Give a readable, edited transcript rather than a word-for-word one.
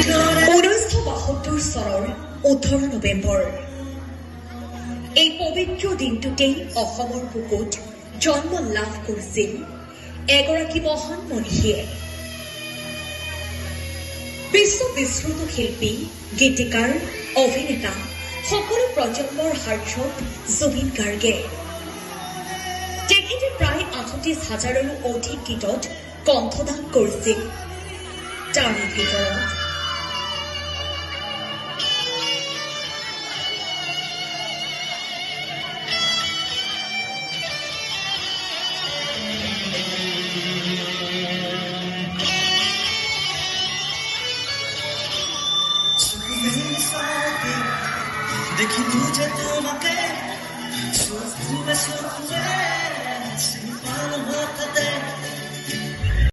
1972 চনৰ 18 নৱেম্বৰ এই পবিত্ৰ দিনটোতেই অসমৰ বুকুত জন্ম লাভ কৰিছিল এগৰাকী মহান মনীষীয়ে। বিশ্ববিশ্ৰুত শিল্পী, গীতিকাৰ, অভিনেতা সকলো প্ৰজন্মৰ হাৰ্টথ্ৰব জুবিন গাৰ্গে। তেখেতে প্ৰায় 38,000ৰো অধিক গীতত কণ্ঠদান কৰিছিল। তাৰে ভিতৰত देखी तुझे তোমাকে